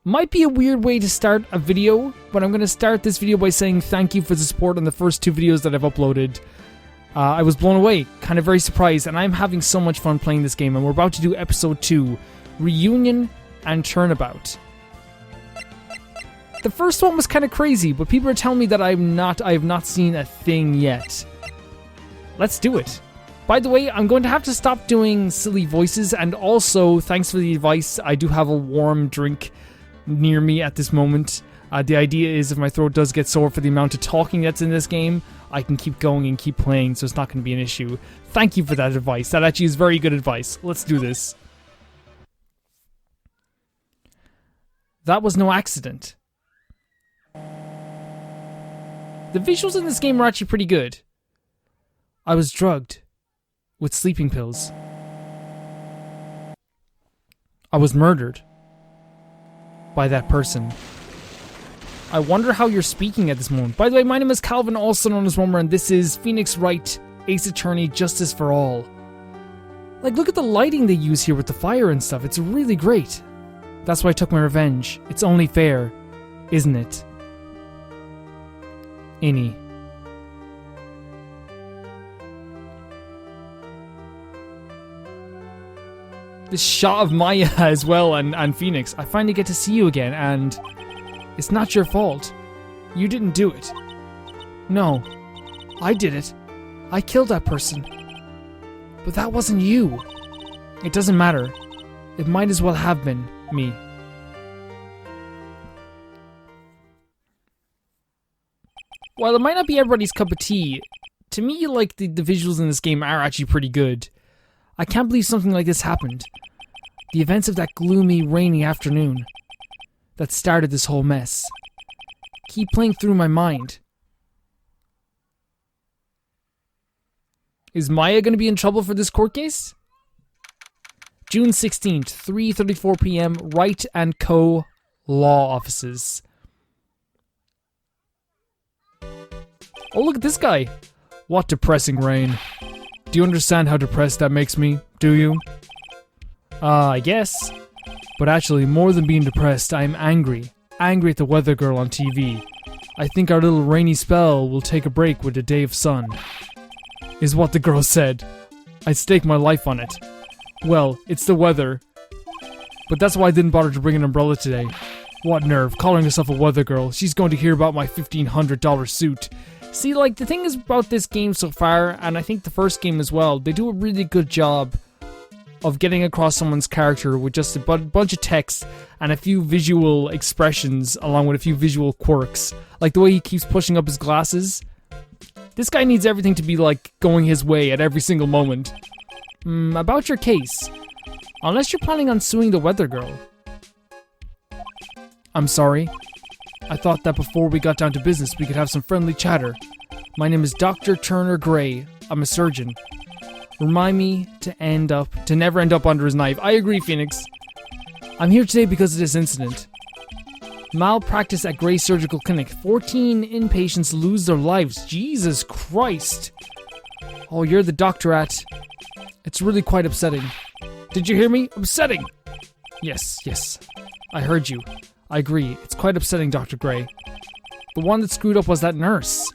Might be a weird way to start a video, but I'm going to start this video by saying thank you for the support on the first 2 videos that I've uploaded. I was blown away, kind of very surprised, and I'm having so much fun playing this game, and we're about to do episode 2, Reunion and Turnabout. The first one was kind of crazy, but people are telling me that I have not seen a thing yet. Let's do it. By the way, I'm going to have to stop doing silly voices, and also, thanks for the advice, I do have a warm drink near me at this moment. The idea is if my throat does get sore for the amount of talking that's in this game, I can keep going and keep playing, so it's not going to be an issue. Thank you for that advice. That actually is very good advice. Let's do this. That was no accident. The visuals in this game are actually pretty good. I was drugged with sleeping pills. I was murdered by that person. I wonder how you're speaking at this moment. By the way, my name is Calvin, also known as Romer, and this is Phoenix Wright, Ace Attorney, Justice for All. Like, look at the lighting they use here with the fire and stuff. It's really great. That's why I took my revenge. It's only fair, isn't it? Innie. This shot of Maya as well, and Phoenix. I finally get to see you again, and it's not your fault. You didn't do it. No, I did it. I killed that person. But that wasn't you. It doesn't matter. It might as well have been me. While it might not be everybody's cup of tea, to me, like, the visuals in this game are actually pretty good. I can't believe something like this happened. The events of that gloomy, rainy afternoon that started this whole mess keep playing through my mind. Is Maya going to be in trouble for this court case? June 16th, 3:34 p.m., Wright & Co. Law Offices. Oh, look at this guy. What depressing rain. Do you understand how depressed that makes me? Do you? I guess. But actually, more than being depressed, I am angry. Angry at the weather girl on TV. I think our little rainy spell will take a break with a day of sun. Is what the girl said. I'd stake my life on it. Well, it's the weather. But that's why I didn't bother to bring an umbrella today. What nerve, calling herself a weather girl. She's going to hear about my $1,500 suit. See, like, the thing is about this game so far, and I think the first game as well, they do a really good job of getting across someone's character with just a bunch of text and a few visual expressions along with a few visual quirks. Like the way he keeps pushing up his glasses. This guy needs everything to be, like, going his way at every single moment. About your case. Unless you're planning on suing the weather girl. I'm sorry. I thought that before we got down to business we could have some friendly chatter. My name is Dr. Turner Gray. I'm a surgeon. Remind me to never end up under his knife. I agree, Phoenix. I'm here today because of this incident. Malpractice at Gray Surgical Clinic. 14 inpatients lose their lives. Jesus Christ. Oh, you're the doctor at... It's really quite upsetting. Did you hear me? Upsetting! Yes. I heard you. I agree. It's quite upsetting, Dr. Gray. The one that screwed up was that nurse.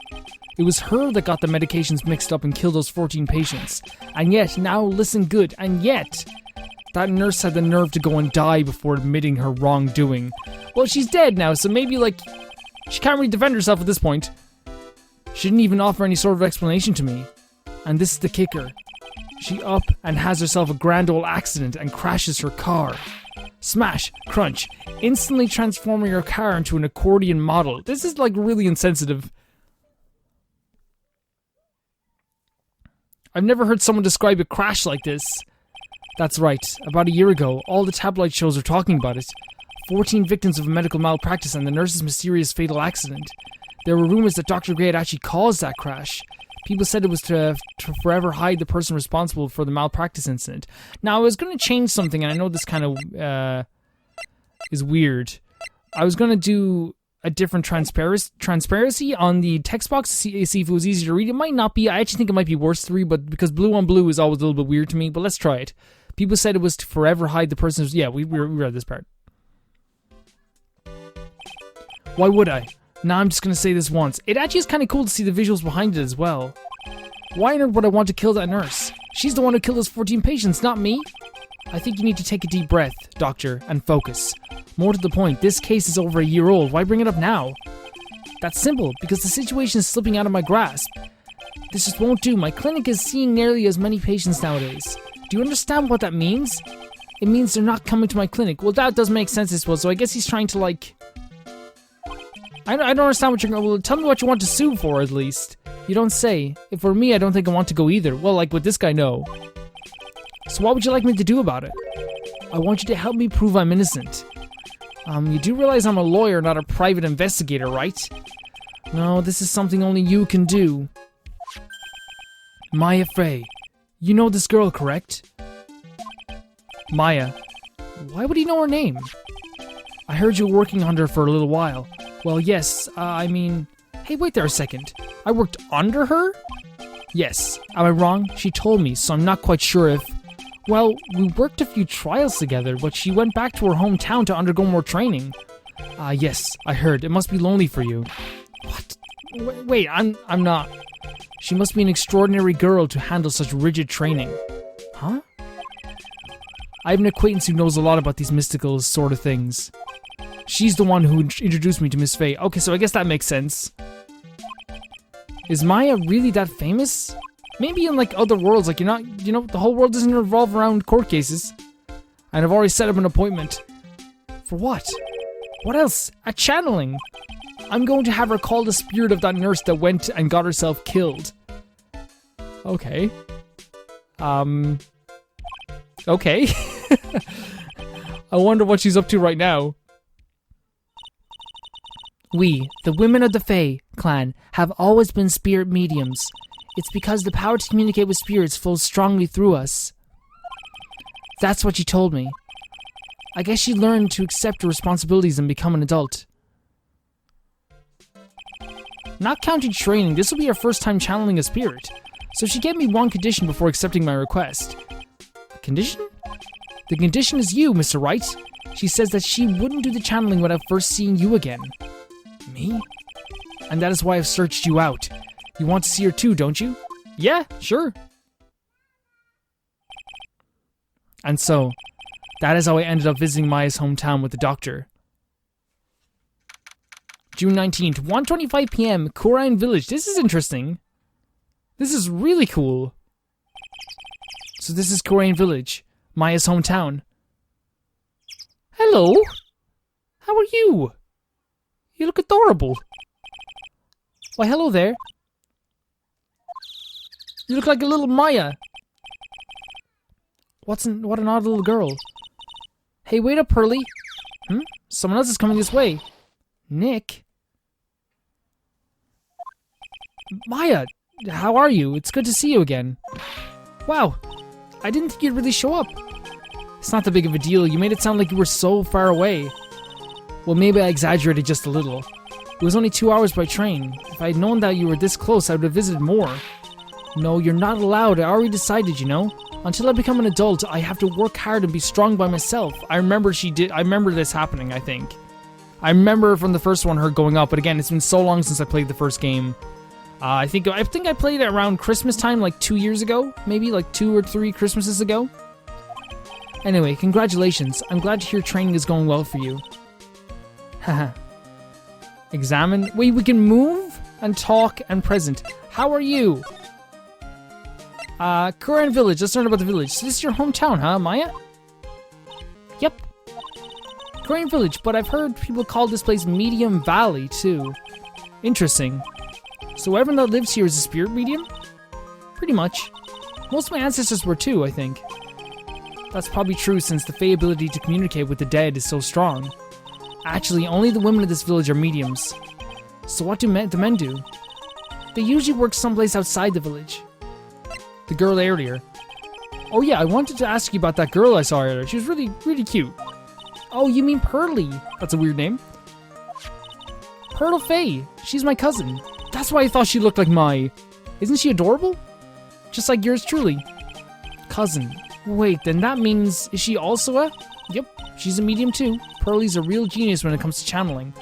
It was her that got the medications mixed up and killed those 14 patients. And yet, now listen good, and yet, that nurse had the nerve to go and die before admitting her wrongdoing. Well, she's dead now, so maybe, like, she can't really defend herself at this point. She didn't even offer any sort of explanation to me. And this is the kicker. She up and has herself a grand old accident and crashes her car. Smash, crunch, instantly transforming her car into an accordion model. This is, like, really insensitive. I've never heard someone describe a crash like this. That's right. About a year ago, all the tabloid shows are talking about it. 14 victims of a medical malpractice and the nurse's mysterious fatal accident. There were rumors that Dr. Gray had actually caused that crash. People said it was to forever hide the person responsible for the malpractice incident. Now, I was going to change something, and I know this kind of is weird. I was going to do a different transparency on the text box to see if it was easier to read. It might not be. I actually think it might be worse to read, but because blue on blue is always a little bit weird to me. But let's try it. People said it was to forever hide the person's... Yeah, we read this part. Why would I? Nah, I'm just gonna say this once. It actually is kind of cool to see the visuals behind it as well. Why on earth would I want to kill that nurse? She's the one who killed those 14 patients, not me. I think you need to take a deep breath, Doctor, and focus. More to the point, this case is over a year old. Why bring it up now? That's simple, because the situation is slipping out of my grasp. This just won't do. My clinic is seeing nearly as many patients nowadays. Do you understand what that means? It means they're not coming to my clinic. Well, that does make sense, I suppose. So I guess he's trying to, like... I don't understand what you're going to... Well, tell me what you want to sue for, at least. You don't say. If for me, I don't think I want to go either. Well, like with this guy, no. So what would you like me to do about it? I want you to help me prove I'm innocent. You do realize I'm a lawyer, not a private investigator, right? No, this is something only you can do. Maya Fey. You know this girl, correct? Maya. Why would he know her name? I heard you were working under her for a little while. Well, yes, I mean... Hey, wait there a second. I worked under her? Yes. Am I wrong? She told me, so I'm not quite sure if... Well, we worked a few trials together, but she went back to her hometown to undergo more training. Yes, I heard. It must be lonely for you. What? Wait, I'm not... She must be an extraordinary girl to handle such rigid training. Huh? I have an acquaintance who knows a lot about these mystical sort of things. She's the one who introduced me to Miss Fey. Okay, so I guess that makes sense. Is Maya really that famous? Maybe in like other worlds, like you're not, you know, the whole world doesn't revolve around court cases. And I've already set up an appointment. For what? What else? A channeling. I'm going to have her call the spirit of that nurse that went and got herself killed. Okay. Okay. I wonder what she's up to right now. We, the women of the Fey clan, have always been spirit mediums. It's because the power to communicate with spirits flows strongly through us. That's what she told me. I guess she learned to accept her responsibilities and become an adult. Not counting training, this will be her first time channeling a spirit. So she gave me one condition before accepting my request. A condition? The condition is you, Mr. Wright. She says that she wouldn't do the channeling without first seeing you again. Me? And that is why I've searched you out. You want to see her too, don't you? Yeah, sure. And so, that is how I ended up visiting Maya's hometown with the doctor. June 19th, 1:25 p.m., Kurain village. This is interesting. This is really cool. So this is Kurain village, Maya's hometown. Hello. How are you? You look adorable. Why, hello there. You look like a little Maya. What an odd little girl. Hey, wait up, Pearly. Someone else is coming this way. Nick? Maya, how are you? It's good to see you again. Wow, I didn't think you'd really show up. It's not that big of a deal. You made it sound like you were so far away. Well, maybe I exaggerated just a little. It was only 2 hours by train. If I had known that you were this close, I would have visited more. No, you're not allowed. I already decided, you know. Until I become an adult, I have to work hard and be strong by myself. I remember this happening, I think. I remember from the first one her going up, but again, it's been so long since I played the first game. I think I played it around Christmas time, like 2 years ago, maybe like 2 or 3 Christmases ago. Anyway, congratulations. I'm glad to hear training is going well for you. Haha. Examine. Wait, we can move and talk and present. How are you? Kurain village. Let's learn about the village. So this is your hometown, huh, Maya? Yep. Kurain village, but I've heard people call this place Medium Valley, too. Interesting. So everyone that lives here is a spirit medium? Pretty much. Most of my ancestors were too, I think. That's probably true since the Fey ability to communicate with the dead is so strong. Actually, only the women of this village are mediums. So what do the men do? They usually work someplace outside the village. The girl earlier. Oh yeah, I wanted to ask you about that girl I saw earlier. She was really, really cute. Oh, you mean Pearly? That's a weird name. Pearl Fey. She's my cousin. That's why I thought she looked like my... Isn't she adorable? Just like yours truly. Cousin. Wait, then that means... Is she also a... Yep, she's a medium too. Pearly's a real genius when it comes to channeling.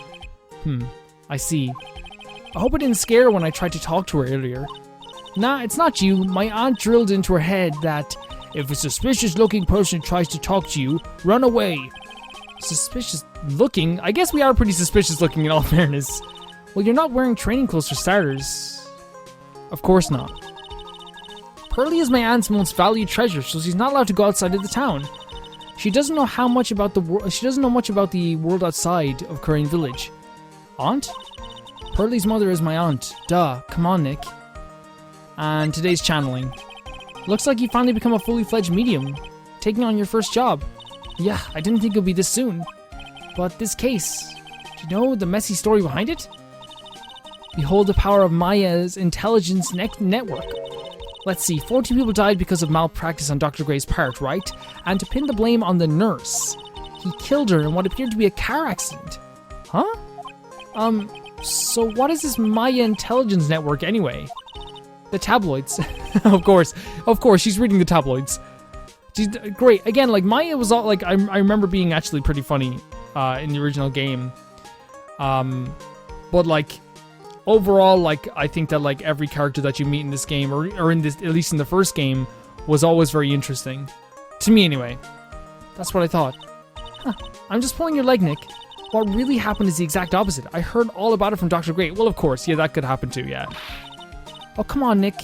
I see. I hope I didn't scare her when I tried to talk to her earlier. Nah, it's not you. My aunt drilled into her head that if a suspicious-looking person tries to talk to you, run away. Suspicious-looking? I guess we are pretty suspicious-looking in all fairness. Well, you're not wearing training clothes for starters. Of course not. Pearly is my aunt's most valued treasure, so she's not allowed to go outside of the town. She doesn't know much about the world outside of Kurain village. Aunt? Pearly's mother is my aunt. Duh. Come on, Nick. And today's channeling. Looks like you finally become a fully fledged medium, taking on your first job. Yeah, I didn't think it would be this soon. But this case, do you know the messy story behind it? Behold the power of Maya's intelligence network. Let's see, 14 people died because of malpractice on Dr. Gray's part, right? And to pin the blame on the nurse, he killed her in what appeared to be a car accident. Huh? So what is this Maya intelligence network anyway? The tabloids. Of course, she's reading the tabloids. She's great. Again, like, Maya was all, like, I remember being actually pretty funny in the original game. But, like, overall, like, I think that, like, every character that you meet in this game, or in this, at least in the first game, was always very interesting. To me, anyway. That's what I thought. Huh. I'm just pulling your leg, Nick. What really happened is the exact opposite. I heard all about it from Dr. Gray. Well, of course, yeah, that could happen too, yeah. Oh, come on, Nick.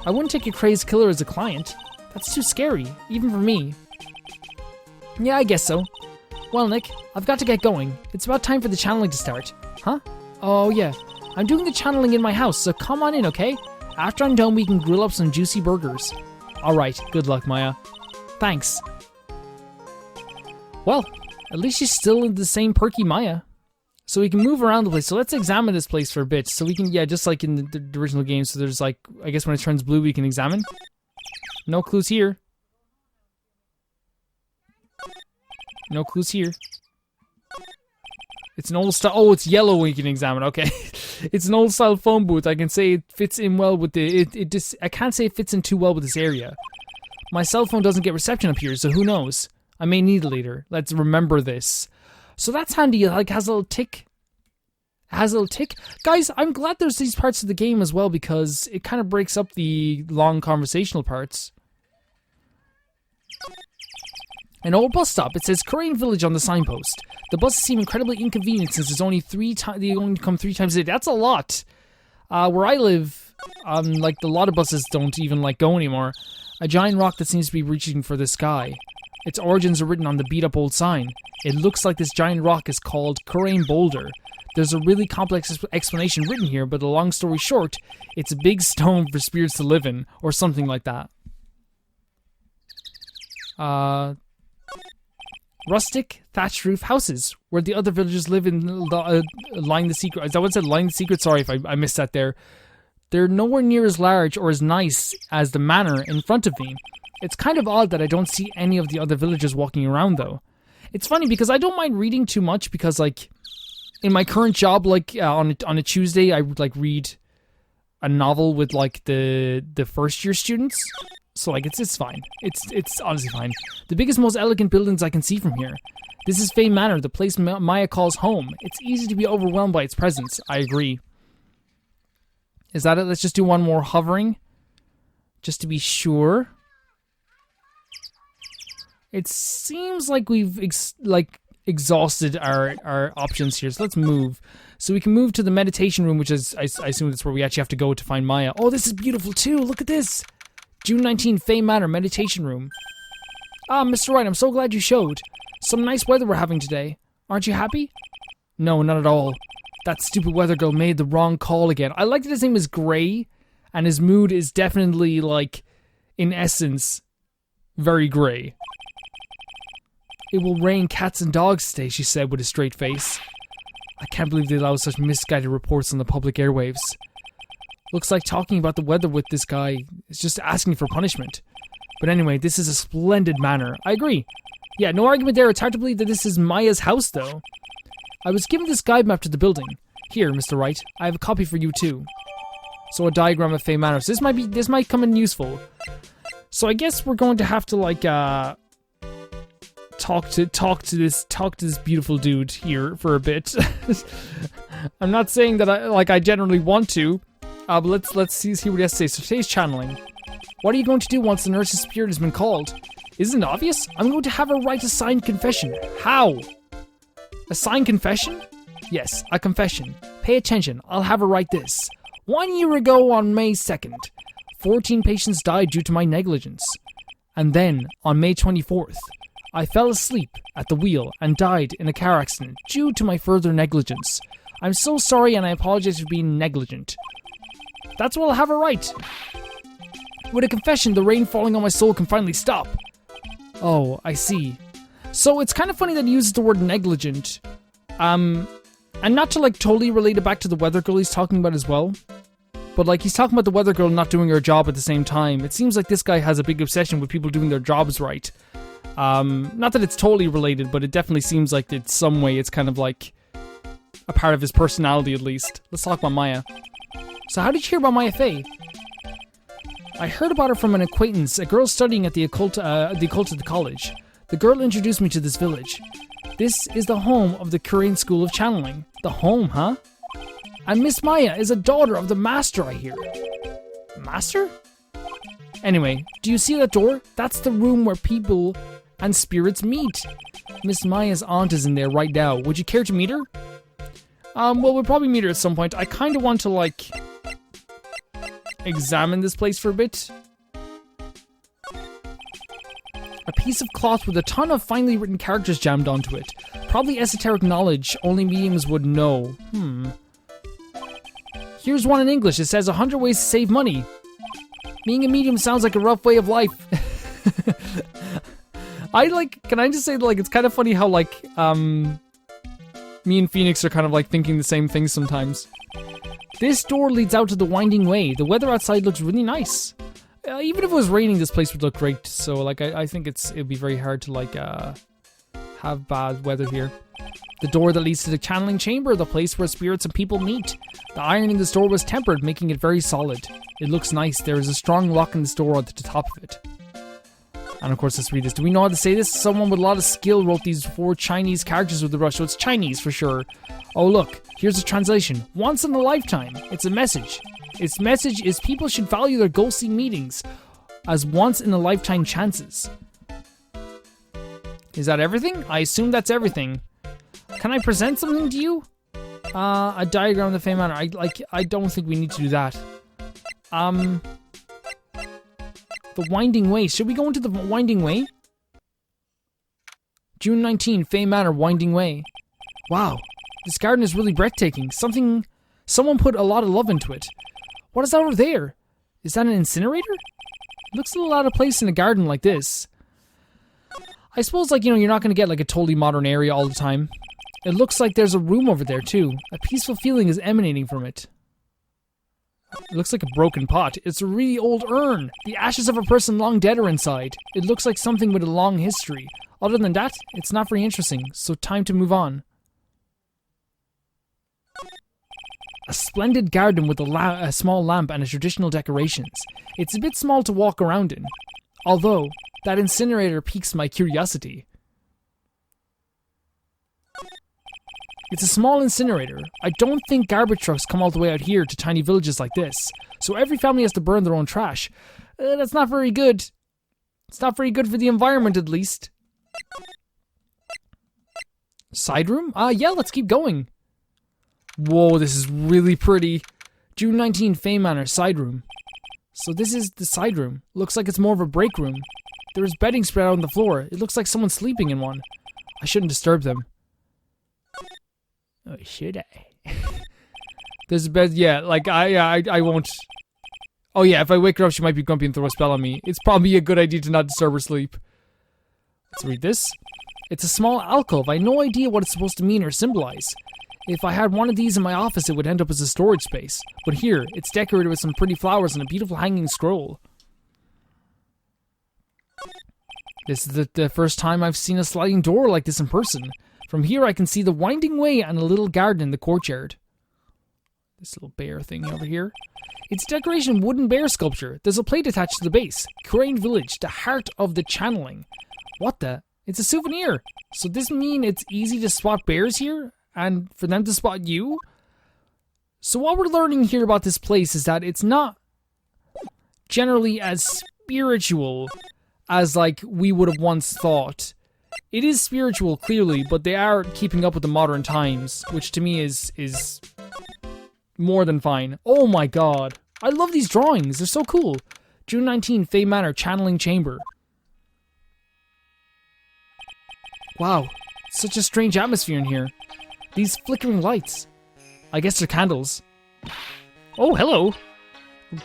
I wouldn't take a crazed killer as a client. That's too scary, even for me. Yeah, I guess so. Well, Nick, I've got to get going. It's about time for the channeling to start. Huh? Oh, yeah. I'm doing the channeling in my house, so come on in, okay? After I'm done, we can grill up some juicy burgers. Alright, good luck, Maya. Thanks. Well, at least she's still in the same perky Maya. So we can move around the place. So let's examine this place for a bit. So we can, yeah, just like in the original game. So there's like, I guess when it turns blue, we can examine. No clues here. No clues here. It's an old style. Oh, it's yellow when you can examine. Okay. It's an old style phone booth. I can say it fits in well with the, I can't say it fits in too well with this area. My cell phone doesn't get reception up here, so who knows? I may need it later. Let's remember this. So that's handy. Like, has a little tick. Has a little tick. Guys, I'm glad there's these parts of the game as well, because it kind of breaks up the long conversational parts. An old bus stop. It says Kurain Village on the signpost. The buses seem incredibly inconvenient since there's only they only come 3 times a day. That's a lot. Where I live, like, a lot of buses don't even, like, go anymore. A giant rock that seems to be reaching for the sky. Its origins are written on the beat-up old sign. It looks like this giant rock is called Kurain Boulder. There's a really complex explanation written here, but the long story short, it's a big stone for spirits to live in, or something like that. Rustic, thatched roof houses, where the other villagers live in line the secret. Is that what it said? Line the secret? Sorry if I missed that there. They're nowhere near as large or as nice as the manor in front of me. It's kind of odd that I don't see any of the other villagers walking around, though. It's funny because I don't mind reading too much because, like, in my current job, like, on a Tuesday, I would, like, read a novel with, like, the first year students. So, like, it's fine. It's honestly fine. The biggest, most elegant buildings I can see from here. This is Fey Manor, the place Maya calls home. It's easy to be overwhelmed by its presence. I agree. Is that it? Let's just do one more hovering. Just to be sure. It seems like we've exhausted our options here. So let's move. So we can move to the meditation room, which is, I assume that's where we actually have to go to find Maya. Oh, this is beautiful too. Look at this. June 19, Fey Manor meditation room. Ah, Mr. Wright, I'm so glad you showed. Some nice weather we're having today. Aren't you happy? No, not at all. That stupid weather girl made the wrong call again. I like that his name is Gray, and his mood is definitely, like, in essence, very grey. It will rain cats and dogs today, she said with a straight face. I can't believe they allow such misguided reports on the public airwaves. Looks like talking about the weather with this guy is just asking for punishment. But anyway, this is a splendid manor. I agree. Yeah, no argument there. It's hard to believe that this is Maya's house, though. I was given this guide map to the building. Here, Mr. Wright. I have a copy for you, too. So a diagram of Fey Manor. So this might come in useful. So I guess we're going to have to, like, talk talk to this beautiful dude here for a bit. I'm not saying that I generally want to, but let's see what he has to say. So today's channeling. What are you going to do once the nurse's spirit has been called? Isn't it obvious? I'm going to have her write a signed confession. How? A signed confession? Yes, a confession. Pay attention. I'll have her write this. 1 year ago on May 2nd, 14 patients died due to my negligence. And then, on May 24th, I fell asleep at the wheel and died in a car accident due to my further negligence. I'm so sorry and I apologize for being negligent. That's what I'll have her write. With a confession, the rain falling on my soul can finally stop. Oh, I see. So it's kind of funny that he uses the word negligent. And not to like totally relate it back to the weather girl he's talking about as well. But like he's talking about the weather girl not doing her job at the same time. It seems like this guy has a big obsession with people doing their jobs right. Not that it's totally related, but it definitely seems like in some way it's kind of like a part of his personality at least. Let's talk about Maya. So how did you hear about Maya Fey? I heard about her from an acquaintance, a girl studying at the occult at the college. The girl introduced me to this village. This is the home of the Kurain School of Channeling. The home, huh? And Miss Maya is a daughter of the master, I hear. Master? Anyway, do you see that door? That's the room where people and spirits meet. Miss Maya's aunt is in there right now. Would you care to meet her? Well, we'll probably meet her at some point. I kind of want to, like, examine this place for a bit. A piece of cloth with a ton of finely written characters jammed onto it. Probably esoteric knowledge only mediums would know. Here's one in English. It says 100 ways to save money. Being a medium sounds like a rough way of life. Can I just say, like, it's kind of funny how, like, me and Phoenix are kind of, like, thinking the same things sometimes. This door leads out to the winding way. The weather outside looks really nice. Even if it was raining, this place would look great. So, like, I think it'd be very hard to, like, have bad weather here. The door that leads to the channeling chamber, the place where spirits and people meet. The iron in this door was tempered, making it very solid. It looks nice. There is a strong lock in this door at the top of it. And of course, let's read this. Do we know how to say this? Someone with a lot of skill wrote these 4 Chinese characters with the brush, so it's Chinese for sure. Oh look, here's a translation. Once in a lifetime. It's a message. Its message is people should value their ghostly meetings as once in a lifetime chances. Is that everything? I assume that's everything. Can I present something to you? A diagram of the Fey Manor. I don't think we need to do that. The Winding Way. Should we go into the Winding Way? June 19, Fey Manor, Winding Way. Wow, this garden is really breathtaking. Someone put a lot of love into it. What is that over there? Is that an incinerator? It looks a little out of place in a garden like this. I suppose, like, you know, you're not going to get, like, a totally modern area all the time. It looks like there's a room over there, too. A peaceful feeling is emanating from it. It looks like a broken pot. It's a really old urn. The ashes of a person long dead are inside. It looks like something with a long history. Other than that, it's not very interesting, so time to move on. A splendid garden with a small lamp and traditional decorations. It's a bit small to walk around in. Although, that incinerator piques my curiosity. It's a small incinerator. I don't think garbage trucks come all the way out here to tiny villages like this. So every family has to burn their own trash. That's not very good. It's not very good for the environment, at least. Side room? Yeah, let's keep going. Whoa, this is really pretty. June 19, Fey Manor, side room. So this is the side room. Looks like it's more of a break room. There is bedding spread out on the floor. It looks like someone's sleeping in one. I shouldn't disturb them. Oh, should I? There's a bed, yeah, like, I won't. Oh yeah, if I wake her up, she might be grumpy and throw a spell on me. It's probably a good idea to not disturb her sleep. Let's read this. It's a small alcove. I have no idea what it's supposed to mean or symbolize. If I had one of these in my office, it would end up as a storage space. But here, it's decorated with some pretty flowers and a beautiful hanging scroll. This is the first time I've seen a sliding door like this in person. From here, I can see the winding way and a little garden in the courtyard. This little bear thing over here. It's decoration wooden bear sculpture. There's a plate attached to the base. Kurain Village, the heart of the channeling. What the? It's a souvenir. So this mean it's easy to spot bears here? And for them to spot you? So what we're learning here about this place is that it's not generally as spiritual as like we would have once thought. It is spiritual, clearly, but they are keeping up with the modern times, which to me is more than fine. Oh my god. I love these drawings. They're so cool. June 19, Fey Manor, Channeling Chamber. Wow. Such a strange atmosphere in here. These flickering lights. I guess they're candles. Oh, hello.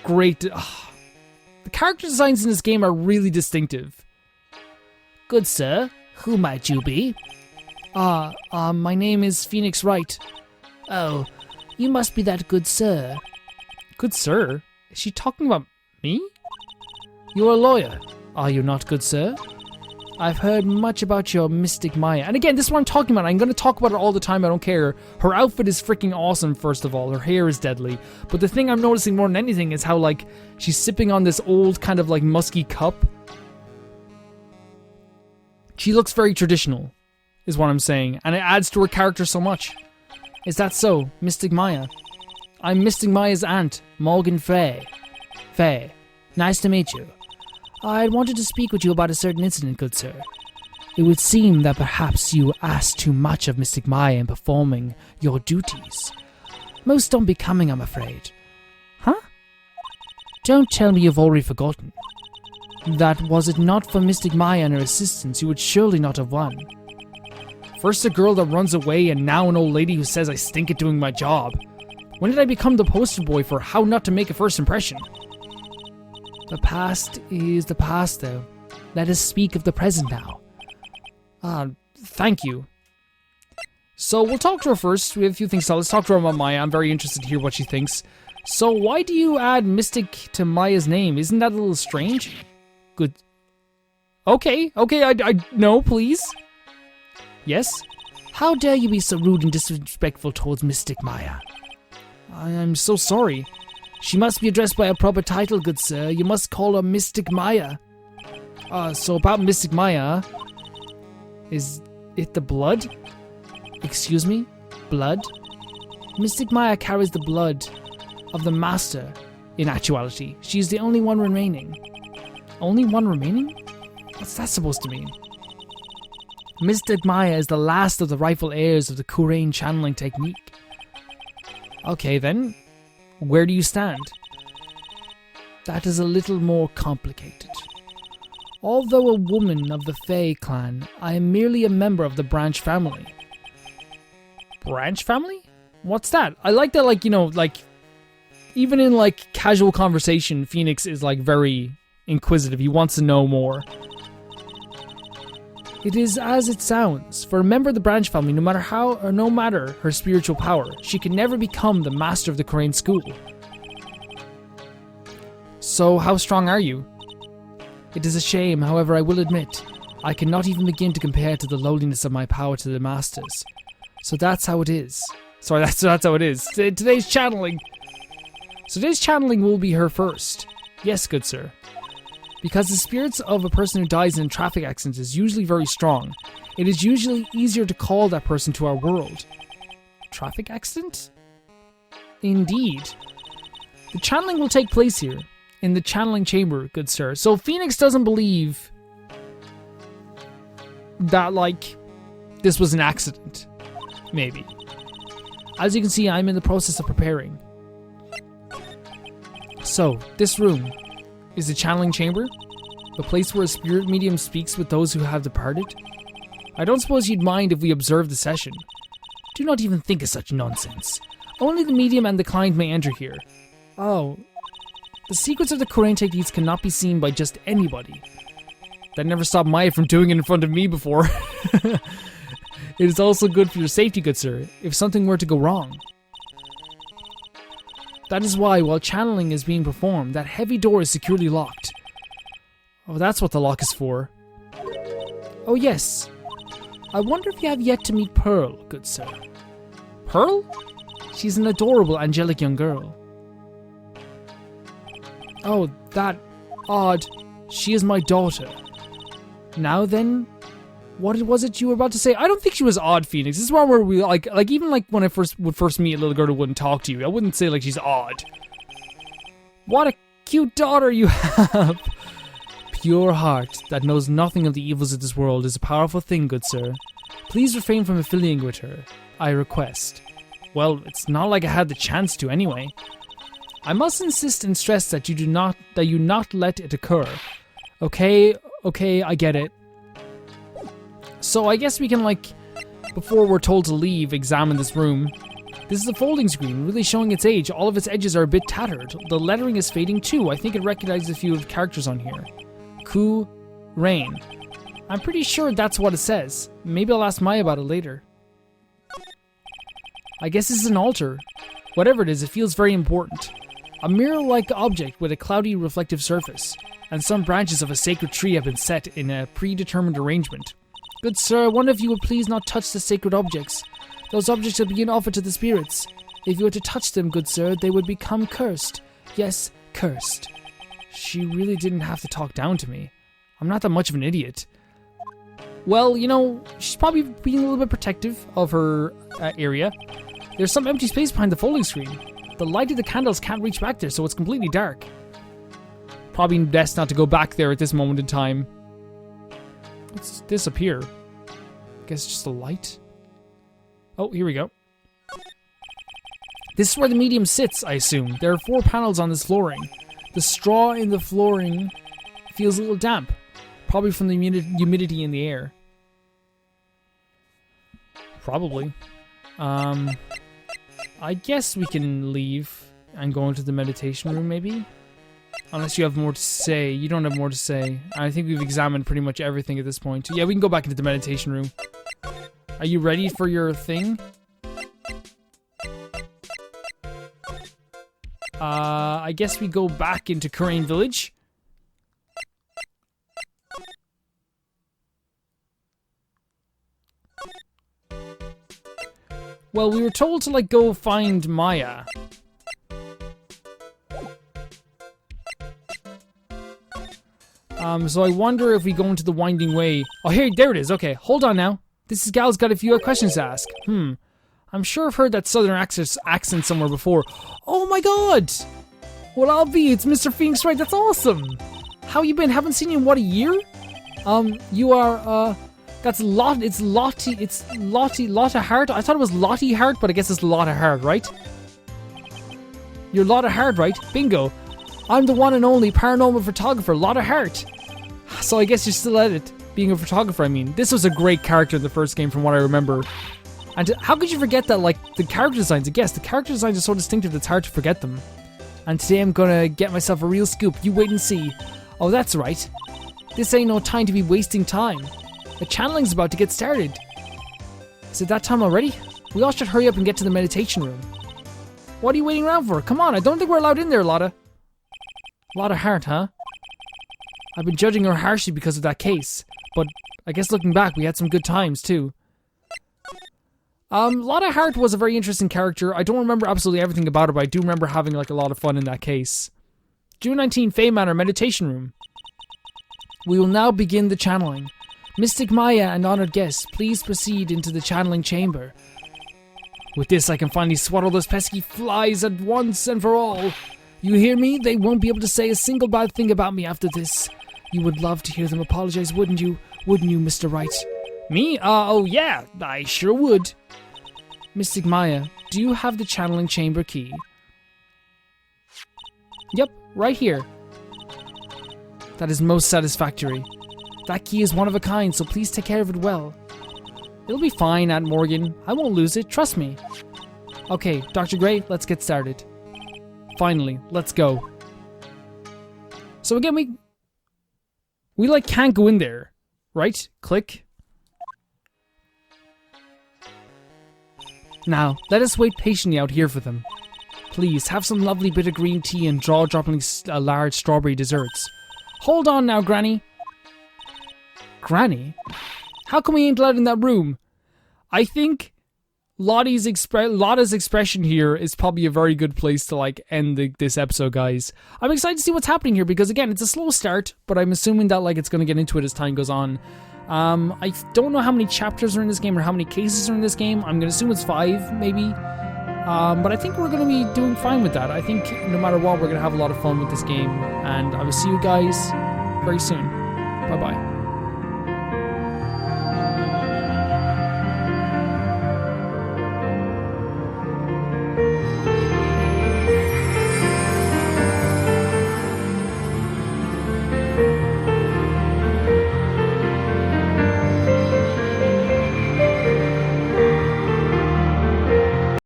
Great. The character designs in this game are really distinctive. Good sir, who might you be? My name is Phoenix Wright. Oh, you must be that good sir. Good sir? Is she talking about me? You're a lawyer, are you not, good sir? I've heard much about your mystic Maya. And again, this is what I'm talking about. I'm going to talk about it all the time. I don't care. Her outfit is freaking awesome, first of all. Her hair is deadly. But the thing I'm noticing more than anything is how, like, she's sipping on this old kind of, like, musky cup. She looks very traditional, is what I'm saying. And it adds to her character so much. Is that so, Mystic Maya? I'm Mystic Maya's aunt, Morgan Fey. Fey, nice to meet you. I wanted to speak with you about a certain incident, good sir. It would seem that perhaps you asked too much of Mystic Maya in performing your duties. Most unbecoming, I'm afraid. Huh? Don't tell me you've already forgotten. That was it not for Mystic Maya and her assistants, you would surely not have won. First a girl that runs away, and now an old lady who says I stink at doing my job. When did I become the poster boy for how not to make a first impression? The past is the past, though. Let us speak of the present now. Thank you. So we'll talk to her first. We have a few things to tell. Let's talk to her about Maya. I'm very interested to hear what she thinks. So why do you add Mystic to Maya's name? Isn't that a little strange? Good. Okay, no, please. Yes? How dare you be so rude and disrespectful towards Mystic Maya? I'm so sorry. She must be addressed by a proper title, good sir. You must call her Mystic Maya. So about Mystic Maya, is it the blood? Excuse me? Blood? Mystic Maya carries the blood of the Master, in actuality. She is the only one remaining. Only one remaining? What's that supposed to mean? Mystic Maya is the last of the rightful heirs of the Kurain channeling technique. Okay then. Where do you stand? That is a little more complicated. Although a woman of the Fey clan, I am merely a member of the branch family. Branch family? What's that? I like that, like, you know, like, even in, like, casual conversation, Phoenix is, like, very inquisitive. He wants to know more. It is as it sounds. For a member of the branch family, no matter her spiritual power, she can never become the master of the Kurain school. So, how strong are you? It is a shame, however, I will admit, I cannot even begin to compare to the lowliness of my power to the masters. So that's how it is. Sorry, that's how it is. Today's channeling will be her first. Yes, good sir. Because the spirits of a person who dies in a traffic accident is usually very strong, it is usually easier to call that person to our world. Traffic accident? Indeed. The channeling will take place here, in the channeling chamber, good sir. So Phoenix doesn't believe that, like, this was an accident. Maybe. As you can see, I'm in the process of preparing. So, this room is the channeling chamber, the place where a spirit medium speaks with those who have departed. I don't suppose you'd mind if we observe the session. Do not even think of such nonsense. Only the medium and the client may enter here. Oh, the secrets of the Kurain techniques cannot be seen by just anybody. That never stopped Maya from doing it in front of me before. It is also good for your safety, good sir, if something were to go wrong. That is why, while channeling is being performed, that heavy door is securely locked. Oh, that's what the lock is for. Oh yes. I wonder if you have yet to meet Pearl, good sir. Pearl? She's an adorable, angelic young girl. Oh, that odd. She is my daughter. Now then, What was it you were about to say? I don't think she was odd, Phoenix. This is one where we, like even like when I would first meet a little girl who wouldn't talk to you, I wouldn't say like she's odd. What a cute daughter you have. Pure heart that knows nothing of the evils of this world is a powerful thing, good sir. Please refrain from affiliating with her, I request. Well, it's not like I had the chance to anyway. I must insist and stress that you not let it occur. Okay, I get it. So I guess we can, like, before we're told to leave, examine this room. This is a folding screen, really showing its age. All of its edges are a bit tattered. The lettering is fading too. I think it recognizes a few of the characters on here. Kurain. I'm pretty sure that's what it says. Maybe I'll ask Maya about it later. I guess this is an altar. Whatever it is, it feels very important. A mirror-like object with a cloudy reflective surface, and some branches of a sacred tree have been set in a predetermined arrangement. Good sir, I wonder if you would please not touch the sacred objects. Those objects are being offered to the spirits. If you were to touch them, good sir, they would become cursed. Yes, cursed. She really didn't have to talk down to me. I'm not that much of an idiot. Well, you know, she's probably being a little bit protective of her area. There's some empty space behind the folding screen. The light of the candles can't reach back there, so it's completely dark. Probably best not to go back there at this moment in time. Let's disappear. Guess just a light. Oh, here we go. This is where the medium sits, I assume. There are 4 panels on this flooring. The straw in the flooring feels a little damp. Probably from the humidity in the air. Probably. I guess we can leave and go into the meditation room, maybe? Unless you have more to say. You don't have more to say. I think we've examined pretty much everything at this point. Yeah, we can go back into the meditation room. Are you ready for your thing? I guess we go back into Kurain Village. Well, we were told to, like, go find Maya. So I wonder if we go into the winding way. Oh, there it is. Okay, hold on now. This gal's got a few questions to ask. I'm sure I've heard that southern accent somewhere before. Oh my god! Well, I'll be. It's Mr. Phoenix Wright. That's awesome. How you been? Haven't seen you in, what, a year? You are, that's Lottie. It's Lotta Hart. I thought it was Lottie Hart, but I guess it's Lotta Hart, right? You're Lotta Hart, right? Bingo. I'm the one and only paranormal photographer, Lotta Hart. So I guess you're still at it, being a photographer, I mean. This was a great character in the first game from what I remember. And how could you forget that, like, the character designs? I guess the character designs are so distinctive it's hard to forget them. And today I'm gonna get myself a real scoop. You wait and see. Oh, that's right. This ain't no time to be wasting time. The channeling's about to get started. Is it that time already? We all should hurry up and get to the meditation room. What are you waiting around for? Come on, I don't think we're allowed in there, Lotta. Lotta Hart, huh? I've been judging her harshly because of that case, but I guess looking back, we had some good times too. Lotta Hart was a very interesting character. I don't remember absolutely everything about her, but I do remember having, like, a lot of fun in that case. June 19, Fey Manor, meditation room. We will now begin the channeling. Mystic Maya and honored guests, please proceed into the channeling chamber. With this, I can finally swat all those pesky flies at once and for all. You hear me? They won't be able to say a single bad thing about me after this. You would love to hear them apologize, wouldn't you? Wouldn't you, Mr. Wright? Me? Oh yeah, I sure would. Mystic Maya, do you have the channeling chamber key? Yep, right here. That is most satisfactory. That key is one of a kind, so please take care of it well. It'll be fine, Aunt Morgan. I won't lose it, trust me. Okay, Dr. Gray, let's get started. Finally, let's go. So again, we like can't go in there, right? Click. Now, let us wait patiently out here for them. Please, have some lovely bit of green tea and jaw-dropping large strawberry desserts. Hold on now, Granny. Granny? How come we ain't allowed in that room? I think Lotta's expression here is probably a very good place to, like, end this episode, guys. I'm excited to see what's happening here because, again, it's a slow start, but I'm assuming that, like, it's going to get into it as time goes on. I don't know how many chapters are in this game or how many cases are in this game. I'm going to assume it's 5, maybe. But I think we're going to be doing fine with that. I think no matter what, we're going to have a lot of fun with this game. And I will see you guys very soon. Bye-bye.